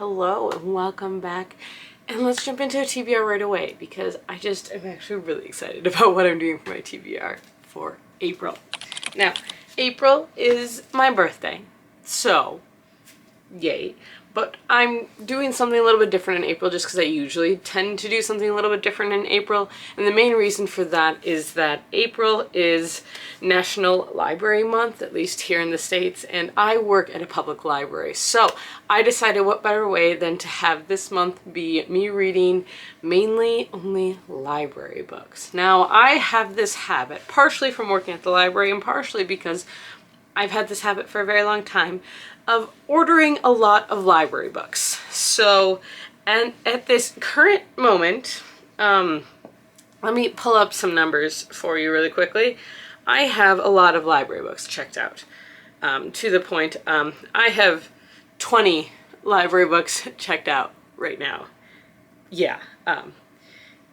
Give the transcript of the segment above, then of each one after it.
Hello and welcome back, and let's jump into a TBR right away because I just am actually really excited about what I'm doing for my TBR for April. Now, April is my birthday, so yay. But I'm doing something a little bit different in April just because I usually tend to do something a little bit different in April. And the main reason for that is that April is National Library Month, at least here in the States, and I work at a public library. So I decided what better way than to have this month be me reading mainly only library books. Now, I have this habit, partially from working at the library and partially because I've had this habit for a very long time of ordering a lot of library books. So, and at this current moment, let me pull up some numbers for you really quickly. I have a lot of library books checked out. To the point, I have 20 library books checked out right now. Yeah,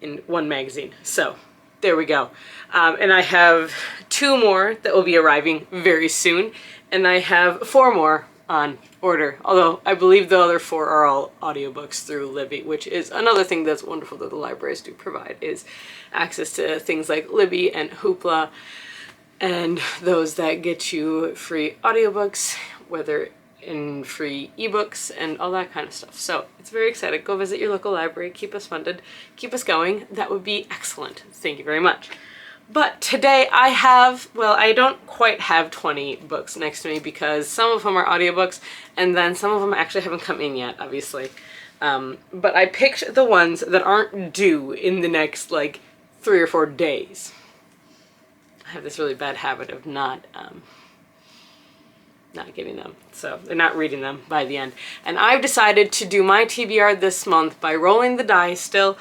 in one magazine. So there we go. And I have 2 more that will be arriving very soon. And I have 4 more on order. Although I believe the other 4 are all audiobooks through Libby, which is another thing that's wonderful that the libraries do provide, is access to things like Libby and Hoopla and those that get you free audiobooks, whether in free ebooks and all that kind of stuff. So it's very exciting. Go visit your local library, keep us funded, keep us going. That would be excellent. Thank you very much. But today I have, well, I don't quite have 20 books next to me because some of them are audiobooks and then some of them actually haven't come in yet, obviously. But I picked the ones that aren't due in the next like 3 or 4 days. I have this really bad habit of not getting them, so they're not reading them by the end. And I've decided to do my TBR this month by rolling the die still,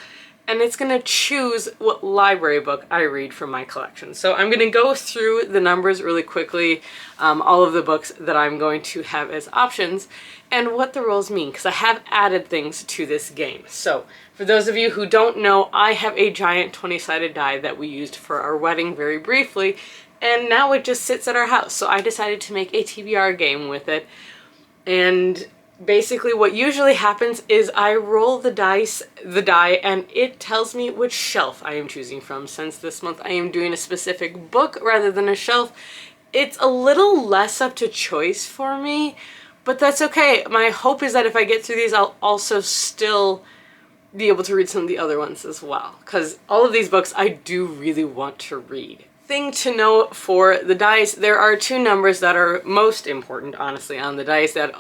and it's gonna choose what library book I read from my collection. So I'm gonna go through the numbers really quickly, all of the books that I'm going to have as options, and what the rolls mean, because I have added things to this game. So for those of you who don't know, I have a giant 20-sided die that we used for our wedding very briefly, and now it just sits at our house. So I decided to make a TBR game with it. And basically what usually happens is I roll the die, and it tells me which shelf I am choosing from. Since this month I am doing a specific book rather than a shelf, it's a little less up to choice for me, but that's okay. My hope is that if I get through these, I'll also still be able to read some of the other ones as well, because all of these books I do really want to read. Thing to note for the dice, there are 2 numbers that are most important, honestly, on the dice that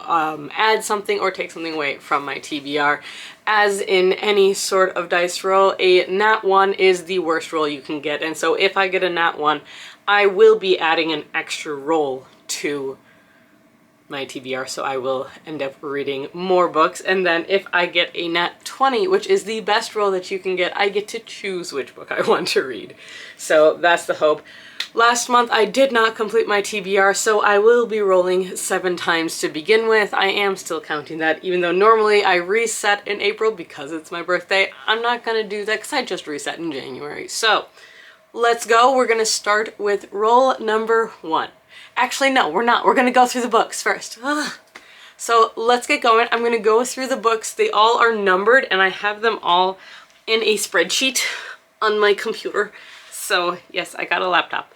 add something or take something away from my TBR. As in any sort of dice roll, a nat 1 is the worst roll you can get, and so if I get a nat 1, I will be adding an extra roll to my TBR, so I will end up reading more books. And then if I get a nat 20, which is the best roll that you can get, I get to choose which book I want to read. So that's the hope. Last month I did not complete my TBR, so I will be rolling 7 times to begin with. I am still counting that, even though normally I reset in April because it's my birthday. I'm not gonna do that because I just reset in January. So let's go. We're gonna start with roll number 1. Actually, no, we're not. We're gonna go through the books first. So let's get going. I'm gonna go through the books. They all are numbered and I have them all in a spreadsheet on my computer. So yes, I got a laptop.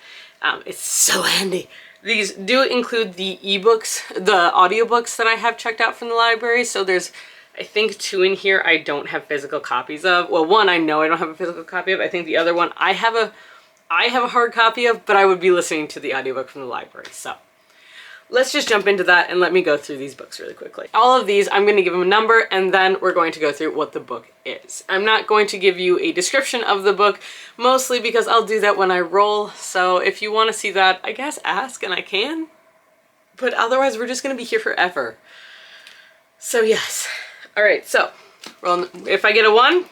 It's so handy. These do include the ebooks, the audiobooks that I have checked out from the library. So there's, I think, 2 in here I don't have physical copies of. Well, 1 I know I don't have a physical copy of. I think the other one I have a hard copy of, but I would be listening to the audiobook from the library. So let's just jump into that and let me go through these books really quickly. All of these, I'm going to give them a number and then we're going to go through what the book is. I'm not going to give you a description of the book, mostly because I'll do that when I roll. So if you want to see that, I guess ask and I can. But otherwise, we're just going to be here forever. So yes. All right, so roll. If I get a 1,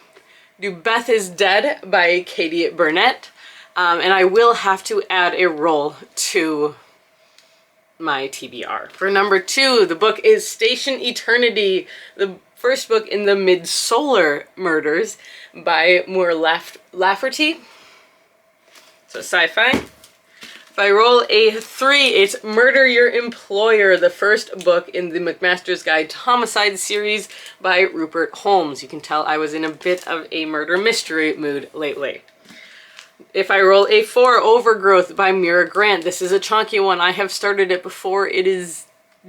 do Beth is Dead by Katie Burnett. And I will have to add a roll to my TBR. For number 2, the book is Station Eternity, the first book in the Mid-Solar Murders by Moore Lafferty. So sci-fi. If If I roll a 3, it's Murder Your Employer, the first book in the McMaster's Guide to Homicide series by Rupert Holmes. You can tell I was in a bit of a murder mystery mood lately. If I roll a 4, Overgrowth by Mira Grant. This is a chunky one. I have started it before. It is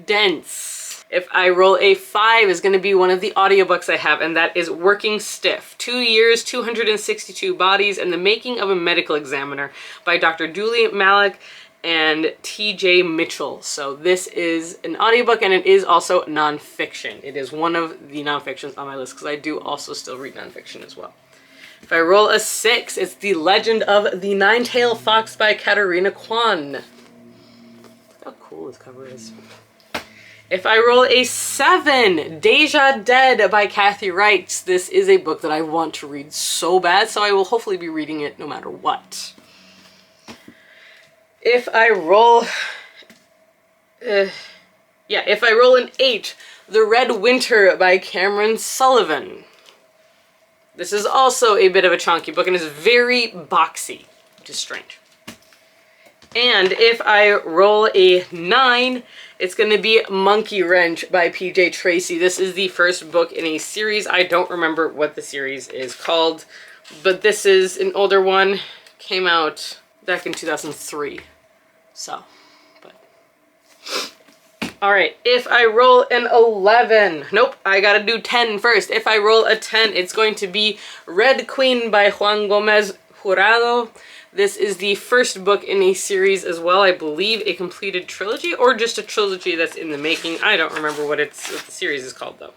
dense. If I roll a 5, is going to be one of the audiobooks I have, and that is Working Stiff. 2 years, 262 bodies, and the making of a medical examiner by Dr. Dooley Malik and T.J. Mitchell. So this is an audiobook, and it is also nonfiction. It is one of the nonfictions on my list, because I do also still read nonfiction as well. If I roll a 6, it's The Legend of the Nine-Tailed Fox by Katarina Kwan. Look how cool this cover is. If I roll a 7, Deja Dead by Kathy Wright. This is a book that I want to read so bad, so I will hopefully be reading it no matter what. If I roll... if I roll an 8, The Red Winter by Cameron Sullivan. This is also a bit of a chunky book and is very boxy, which is strange. And if I roll a 9, it's going to be Monkey Wrench by PJ Tracy. This is the first book in a series. I don't remember what the series is called, but this is an older one. Came out back in 2003. So, but... Alright, if I roll an 11... Nope, I gotta do 10 first. If I roll a 10, it's going to be Red Queen by Juan Gomez Jurado. This is the first book in a series as well. I believe a completed trilogy, or just a trilogy that's in the making. I don't remember what the series is called, though.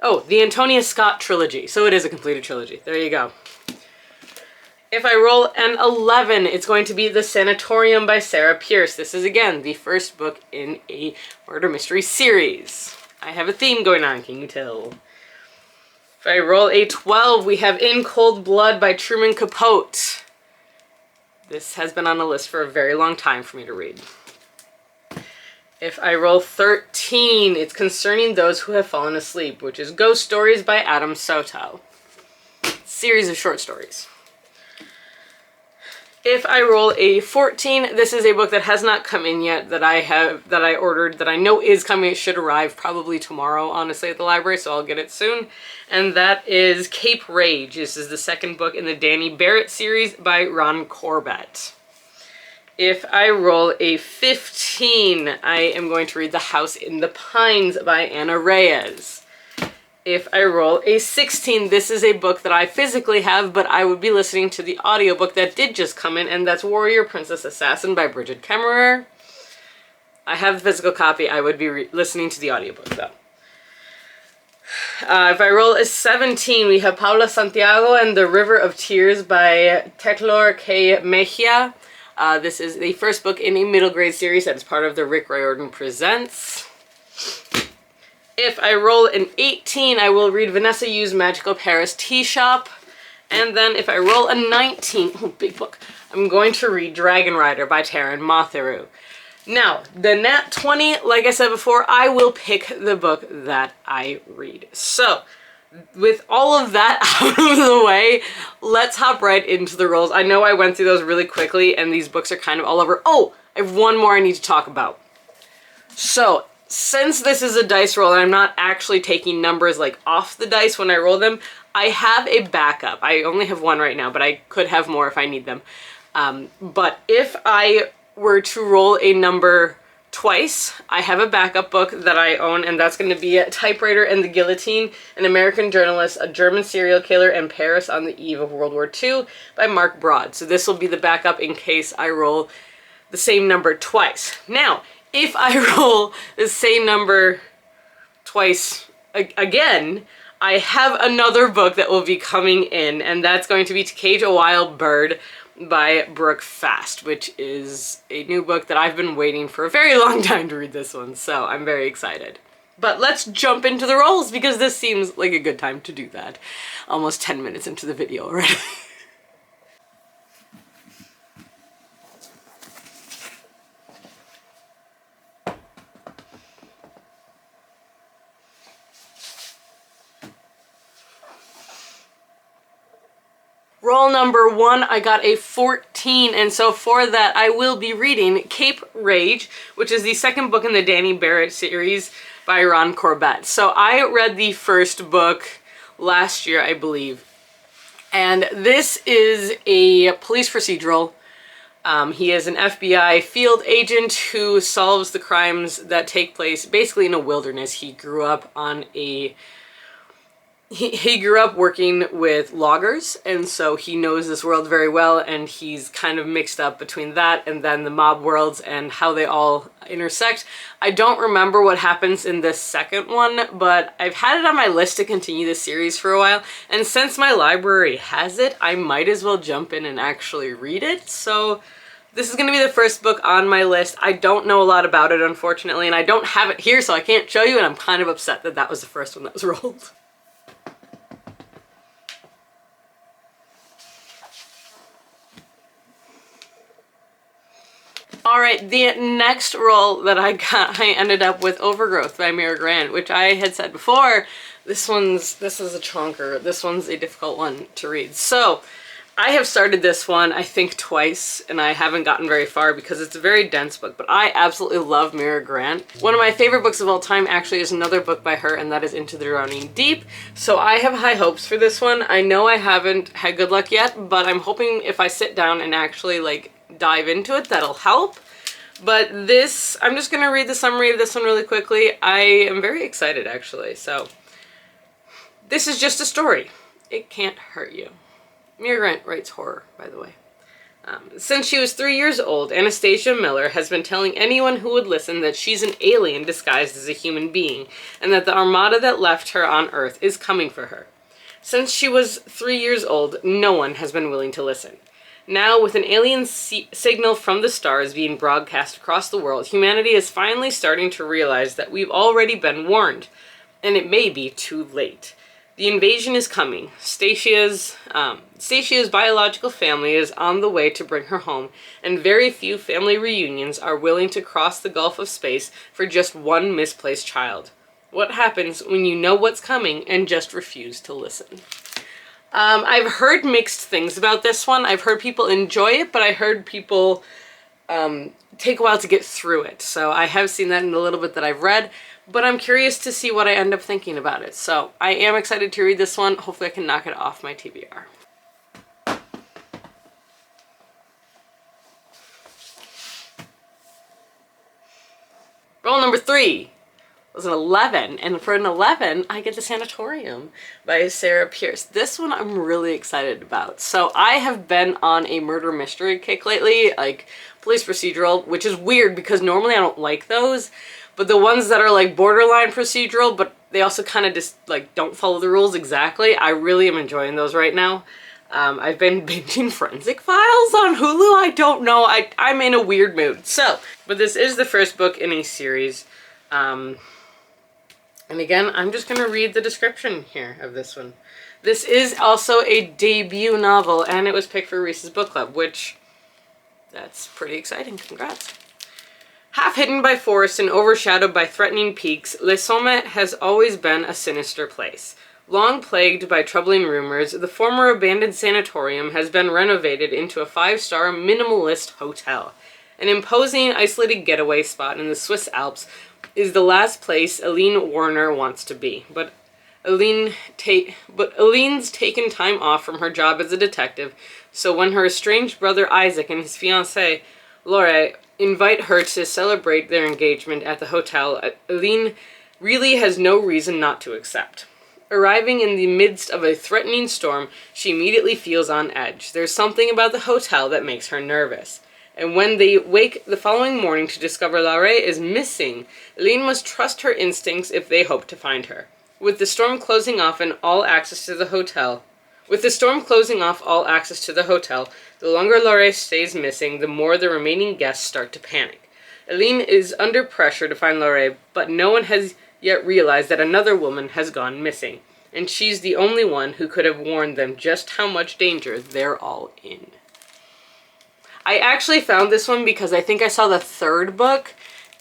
Oh, the Antonia Scott trilogy. So it is a completed trilogy. There you go. If I roll an 11, it's going to be The Sanatorium by Sarah Pierce. This is, again, the first book in a murder mystery series. I have a theme going on, can you tell? If I roll a 12, we have In Cold Blood by Truman Capote. This has been on the list for a very long time for me to read. If I roll 13, it's Concerning Those Who Have Fallen Asleep, which is Ghost Stories by Adam Soto. Series of short stories. If I roll a 14, this is a book that has not come in yet, that I ordered, that I know is coming. It should arrive probably tomorrow, honestly, at the library, so I'll get it soon. And that is Cape Rage. This is the second book in the Danny Barrett series by Ron Corbett. If I roll a 15, I am going to read The House in the Pines by Anna Reyes. If I roll a 16, this is a book that I physically have, but I would be listening to the audiobook that did just come in, and that's Warrior Princess Assassin by Bridget Kemmerer. I have the physical copy. I would be listening to the audiobook, though. If I roll a 17, we have Paula Santiago and The River of Tears by Teclor K. Mejia. This is the first book in a middle grade series that is part of the Rick Riordan Presents. If I roll an 18, I will read Vanessa Yu's Magical Paris Tea Shop. And then if I roll a 19, oh, big book, I'm going to read Dragon Rider by Taran Motheru. Now, the Nat 20, like I said before, I will pick the book that I read. So, with all of that out of the way, let's hop right into the rolls. I know I went through those really quickly, and these books are kind of all over. Oh, I have one more I need to talk about. So, since this is a dice roll and I'm not actually taking numbers like off the dice when I roll them, I have a backup. I only have one right now, but I could have more if I need them. But if I were to roll a number twice, I have a backup book that I own, and that's going to be Typewriter and the Guillotine, An American Journalist, a German Serial Killer, and Paris on the Eve of World War II by Mark Broad. So this will be the backup in case I roll the same number twice. Now, if I roll the same number twice again, I have another book that will be coming in, and that's going to be To Cage a Wild Bird by Brooke Fast, which is a new book that I've been waiting for a very long time to read this one, so I'm very excited. But let's jump into the rolls, because this seems like a good time to do that. Almost 10 minutes into the video already. Roll number 1, I got a 14. 16, and so for that I will be reading Cape Rage, which is the second book in the Danny Barrett series by Ron Corbett. So I read the first book last year, I believe, and this is a police procedural. He is an FBI field agent who solves the crimes that take place basically in a wilderness. He grew up on a he grew up working with loggers, and so he knows this world very well, and he's kind of mixed up between that and then the mob worlds and how they all intersect. I don't remember what happens in this second one, but I've had it on my list to continue this series for a while, and since my library has it, I might as well jump in and actually read it. So this is going to be the first book on my list. I don't know a lot about it, unfortunately, and I don't have it here, so I can't show you, and I'm kind of upset that that was the first one that was rolled. Alright, the next roll that I got, I ended up with Overgrowth by Mira Grant, which I had said before, this is a chonker. This one's a difficult one to read. So, I have started this one, I think, twice, and I haven't gotten very far because it's a very dense book, but I absolutely love Mira Grant. One of my favorite books of all time actually is another book by her, and that is Into the Drowning Deep. So I have high hopes for this one. I know I haven't had good luck yet, but I'm hoping if I sit down and actually, like, dive into it, that'll help. But this, I'm just going to read the summary of this one really quickly. I am very excited, actually. So, this is just a story. It can't hurt you. Mira Grant writes horror, by the way. Since she was 3 years old, Anastasia Miller has been telling anyone who would listen that she's an alien disguised as a human being, and that the armada that left her on Earth is coming for her. Since she was 3 years old, no one has been willing to listen. Now, with an alien signal from the stars being broadcast across the world, humanity is finally starting to realize that we've already been warned, and it may be too late. The invasion is coming. Statia's biological family is on the way to bring her home, and very few family reunions are willing to cross the gulf of space for just one misplaced child. What happens when you know what's coming and just refuse to listen? I've heard mixed things about this one. I've heard people enjoy it, but I heard people take a while to get through it. So I have seen that in the little bit that I've read, but I'm curious to see what I end up thinking about it. So I am excited to read this one. Hopefully I can knock it off my TBR. Roll number 3 was an 11, and for an 11, I get the Sanatorium by Sarah Pierce. This one I'm really excited about. So I have been on a murder mystery kick lately, like police procedural, which is weird because normally I don't like those, but the ones that are like borderline procedural, but they also kind of just like don't follow the rules exactly, I really am enjoying those right now. I've been binging Forensic Files on Hulu. I don't know, I'm in a weird mood. So, but this is the first book in a series. And again, I'm just going to read the description here of this one. This is also a debut novel, and it was picked for Reese's Book Club, which, that's pretty exciting. Congrats. Half hidden by forests and overshadowed by threatening peaks, Les Sommets has always been a sinister place. Long plagued by troubling rumors, the former abandoned sanatorium has been renovated into a 5-star minimalist hotel. An imposing, isolated getaway spot in the Swiss Alps is the last place Eileen Warner wants to be. But Eileen's taken time off from her job as a detective, so when her estranged brother Isaac and his fiancée, Laure, invite her to celebrate their engagement at the hotel, Eileen really has no reason not to accept. Arriving in the midst of a threatening storm, she immediately feels on edge. There's something about the hotel that makes her nervous. And when they wake the following morning to discover Laure is missing, Eileen must trust her instincts if they hope to find her. With the storm closing off all access to the hotel, the longer Laure stays missing, the more the remaining guests start to panic. Eileen is under pressure to find Laure, but no one has yet realized that another woman has gone missing, and she's the only one who could have warned them just how much danger they're all in. I actually found this one because I think I saw the third book,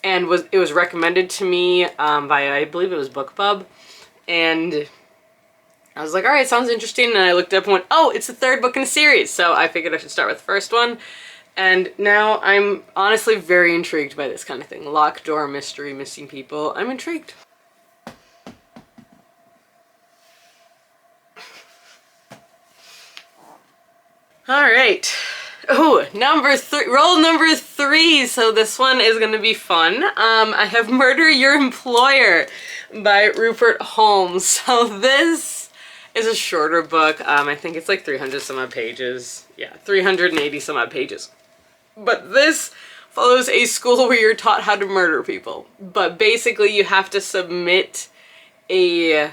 and it was recommended to me by, I believe it was BookBub, and I was like, all right, sounds interesting. And I looked up and went, oh, it's the third book in a series. So I figured I should start with the first one. And now I'm honestly very intrigued by this kind of thing. Locked door, mystery, missing people. I'm intrigued. All right. Oh, roll number 3. So this one is going to be fun. I have Murder Your Employer by Rupert Holmes. So this is a shorter book. I think it's like 300 some odd pages. Yeah, 380 some odd pages. But this follows a school where you're taught how to murder people. But basically you have to submit an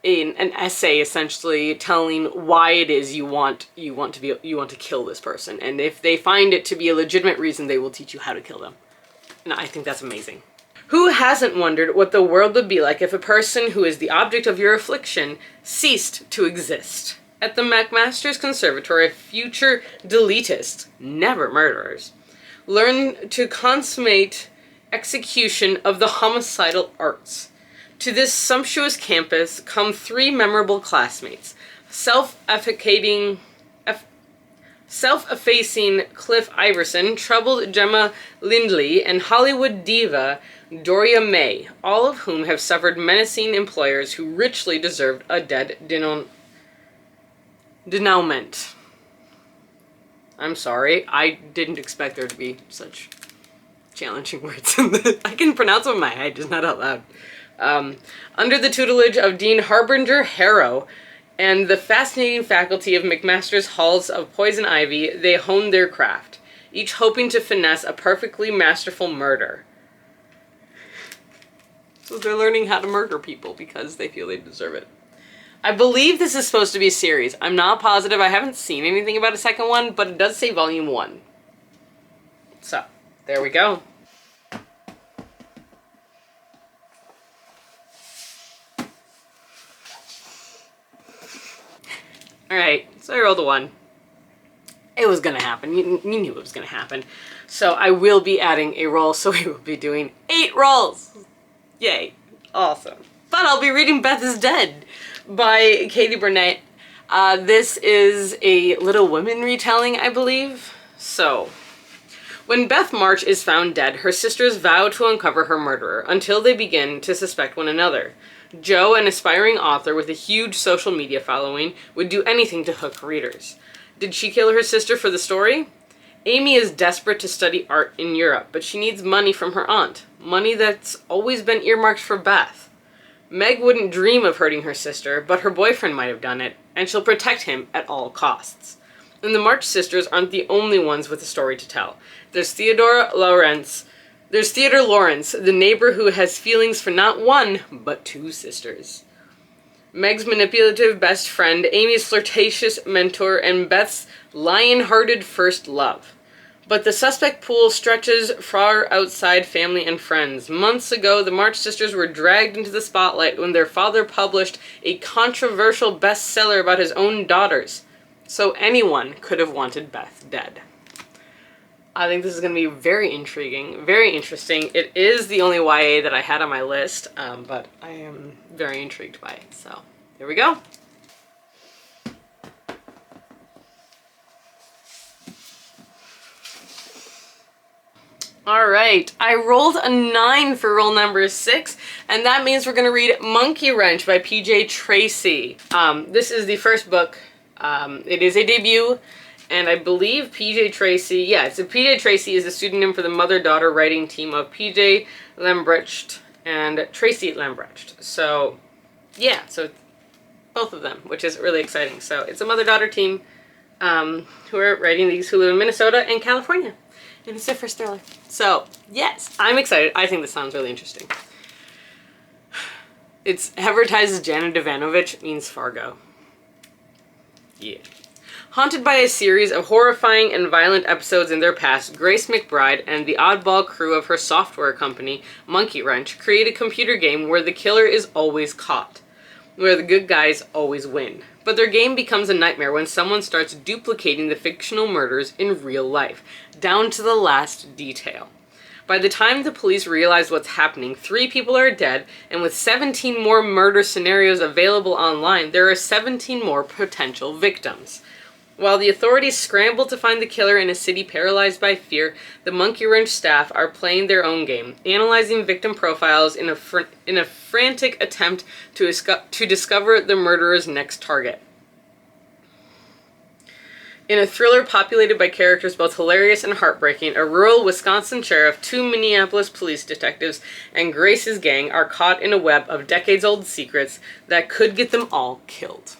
essay essentially telling why it is you want to kill this person. And if they find it to be a legitimate reason, they will teach you how to kill them. And I think that's amazing. Who hasn't wondered what the world would be like if a person who is the object of your affliction ceased to exist? At the McMaster's Conservatory, future deletists, never murderers, learn to consummate execution of the homicidal arts. To this sumptuous campus come 3 memorable classmates, self-effacing Cliff Iverson, troubled Gemma Lindley, and Hollywood diva Doria May, all of whom have suffered menacing employers who richly deserved a dead denouement. I'm sorry, I didn't expect there to be such challenging words in this. I can pronounce them in my head, just not out loud. Under the tutelage of Dean Harbinger Harrow and the fascinating faculty of McMaster's Halls of Poison Ivy, they hone their craft, each hoping to finesse a perfectly masterful murder. So they're learning how to murder people because they feel they deserve it. I believe this is supposed to be a series. I'm not positive. I haven't seen anything about a second one, but it does say volume 1. So, there we go. Alright, so I rolled a 1. It was gonna happen. You knew it was gonna happen. So I will be adding a roll, so we will be doing 8 rolls! Yay. Awesome. But I'll be reading Beth is Dead by Katie Burnett. This is a Little Women retelling, I believe. So, when Beth March is found dead, her sisters vow to uncover her murderer until they begin to suspect one another. Jo, an aspiring author with a huge social media following, would do anything to hook readers. Did she kill her sister for the story? Amy is desperate to study art in Europe, but she needs money from her aunt. Money that's always been earmarked for Beth. Meg wouldn't dream of hurting her sister, but her boyfriend might have done it, and she'll protect him at all costs. And the March sisters aren't the only ones with a story to tell. There's Theodore Lawrence, the neighbor who has feelings for not one, but 2 sisters. Meg's manipulative best friend, Amy's flirtatious mentor, and Beth's lion-hearted first love. But the suspect pool stretches far outside family and friends. Months ago, the March sisters were dragged into the spotlight when their father published a controversial bestseller about his own daughters. So anyone could have wanted Beth dead. I think this is going to be very intriguing, very interesting. It is the only YA that I had on my list, but I am very intrigued by it. So, here we go. Alright, I rolled a 9 for roll number 6, and that means we're going to read Monkey Wrench by PJ Tracy. This is the first book. It is a debut, and I believe PJ Tracy, PJ Tracy is the pseudonym for the mother-daughter writing team of PJ Lambrecht and Tracy Lambrecht. So, yeah, so both of them, which is really exciting. So it's a mother-daughter team who are writing these, who live in Minnesota and California. And it's their first thriller. So, yes, I'm excited. I think this sounds really interesting. It's advertised as Janet Ivanovich, means Fargo. Yeah. Haunted by a series of horrifying and violent episodes in their past, Grace McBride and the oddball crew of her software company, Monkey Wrench, create a computer game where the killer is always caught, where the good guys always win. But their game becomes a nightmare when someone starts duplicating the fictional murders in real life, down to the last detail. By the time the police realize what's happening, 3 people are dead, and with 17 more murder scenarios available online, there are 17 more potential victims. While the authorities scramble to find the killer in a city paralyzed by fear, the Monkey Wrench staff are playing their own game, analyzing victim profiles in a frantic attempt to discover the murderer's next target. In a thriller populated by characters both hilarious and heartbreaking, a rural Wisconsin sheriff, 2 Minneapolis police detectives, and Grace's gang are caught in a web of decades-old secrets that could get them all killed.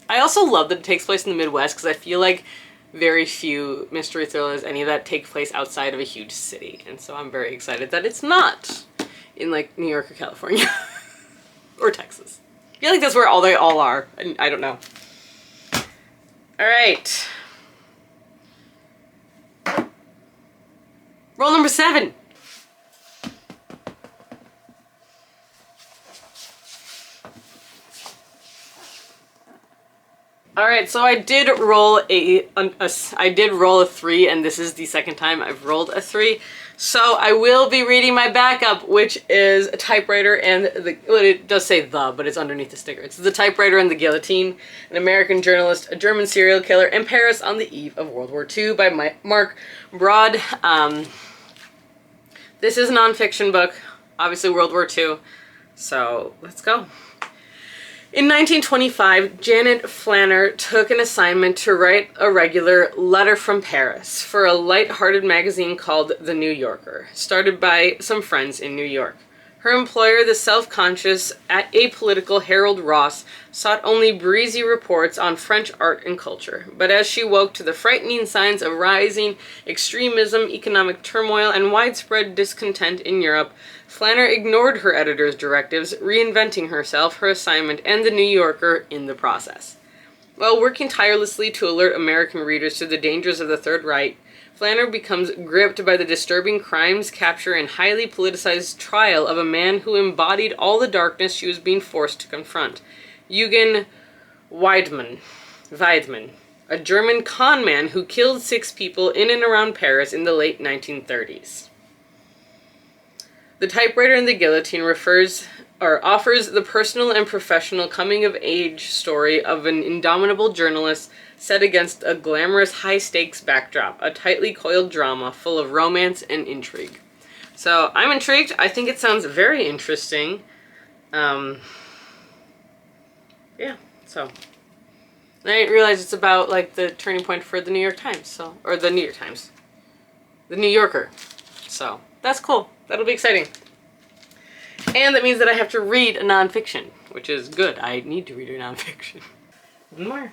I also love that it takes place in the Midwest because I feel like very few mystery thrillers, any of that, take place outside of a huge city. And so I'm very excited that it's not in like New York or California or Texas. I feel like that's where they all are. I don't know. All right. Roll number 7. All right, so I did roll a 3, and this is the second time I've rolled a 3. So I will be reading my backup, which is a typewriter and well, it does say the, but it's underneath the sticker. It's The Typewriter and the Guillotine, an American journalist, a German serial killer, and Paris on the Eve of World War II by Mark Broad. This is a nonfiction book, obviously World War II, so let's go. In 1925, Janet Flanner took an assignment to write a regular letter from Paris for a light-hearted magazine called The New Yorker, started by some friends in New York. Her employer, the self-conscious, apolitical Harold Ross, sought only breezy reports on French art and culture. But as she woke to the frightening signs of rising extremism, economic turmoil, and widespread discontent in Europe, Flanner ignored her editor's directives, reinventing herself, her assignment, and the New Yorker in the process. While working tirelessly to alert American readers to the dangers of the Third Reich, Flanner becomes gripped by the disturbing crimes, capture, and highly politicized trial of a man who embodied all the darkness she was being forced to confront. Eugen Weidmann, a German con man who killed 6 people in and around Paris in the late 1930s. The Typewriter and the Guillotine offers the personal and professional coming-of-age story of an indomitable journalist set against a glamorous high-stakes backdrop, a tightly coiled drama full of romance and intrigue. So I'm intrigued. I think it sounds very interesting. Yeah, so I didn't realize it's about like the turning point for the New York Times, or the New York Times, the New Yorker. So that's cool. That'll be exciting. And that means that I have to read a nonfiction, which is good. I need to read a nonfiction. One more.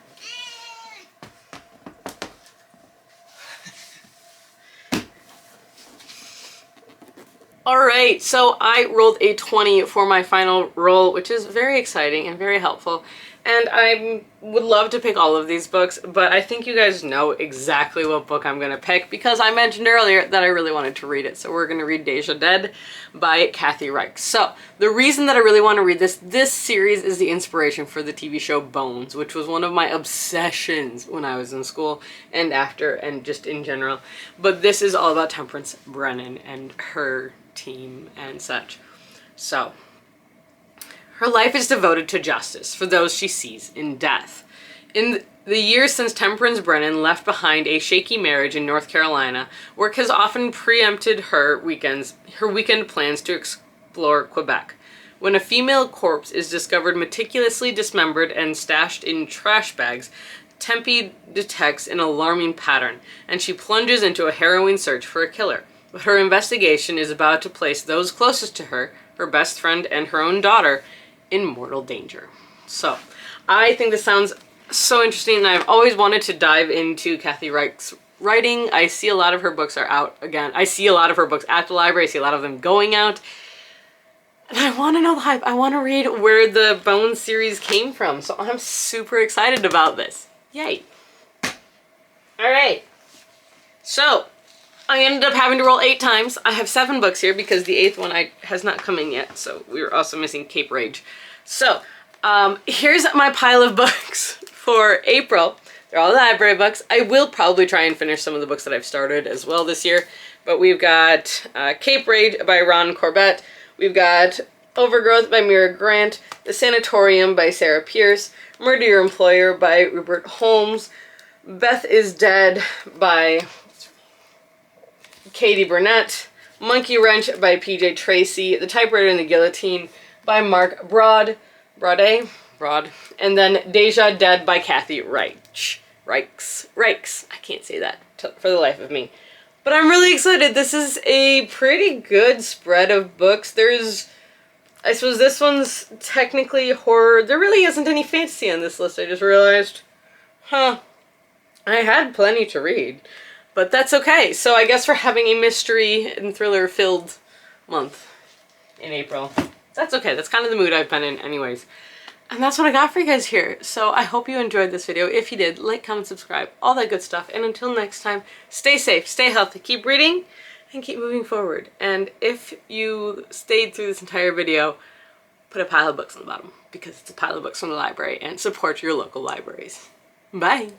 Alright, so I rolled a 20 for my final roll, which is very exciting and very helpful. And I would love to pick all of these books, but I think you guys know exactly what book I'm going to pick because I mentioned earlier that I really wanted to read it. So we're going to read Deja Dead by Kathy Reich. So the reason that I really want to read this series is the inspiration for the TV show Bones, which was one of my obsessions when I was in school and after and just in general. But this is all about Temperance Brennan and her team and such. So her life is devoted to justice for those she sees in death. In the years since Temperance Brennan left behind a shaky marriage in North Carolina, work has often preempted her weekend plans to explore Quebec. When a female corpse is discovered meticulously dismembered and stashed in trash bags, Tempe detects an alarming pattern, and she plunges into a harrowing search for a killer. But her investigation is about to place those closest to her, her best friend and her own daughter, in mortal danger. So, I think this sounds so interesting, and I've always wanted to dive into Kathy Reich's writing. I see a lot of her books are out again. I see a lot of her books at the library. I see a lot of them going out. And I want to know the hype. I want to read where the Bones series came from. So I'm super excited about this. Yay. Alright. So, I ended up having to roll 8 times. I have 7 books here because the 8th one has not come in yet. So we were also missing Cape Rage. So here's my pile of books for April. They're all library books. I will probably try and finish some of the books that I've started as well this year. but we've got Cape Raid by Ron Corbett. We've got Overgrowth by Mira Grant, The Sanatorium by Sarah Pierce, Murder Your Employer by Rupert Holmes, Beth is Dead by Katie Burnett, Monkey Wrench by PJ Tracy, The Typewriter and the Guillotine by Mark Broad, and then Deja Dead by Kathy Reichs. I can't say that for the life of me. But I'm really excited. This is a pretty good spread of books. I suppose this one's technically horror. There really isn't any fantasy on this list, I just realized. I had plenty to read. But that's okay. So I guess we're having a mystery and thriller-filled month in April. That's okay. That's kind of the mood I've been in anyways. And that's what I got for you guys here. So I hope you enjoyed this video. If you did, like, comment, subscribe, all that good stuff. And until next time, stay safe, stay healthy, keep reading, and keep moving forward. And if you stayed through this entire video, put a pile of books on the bottom, because it's a pile of books from the library, and support your local libraries. Bye!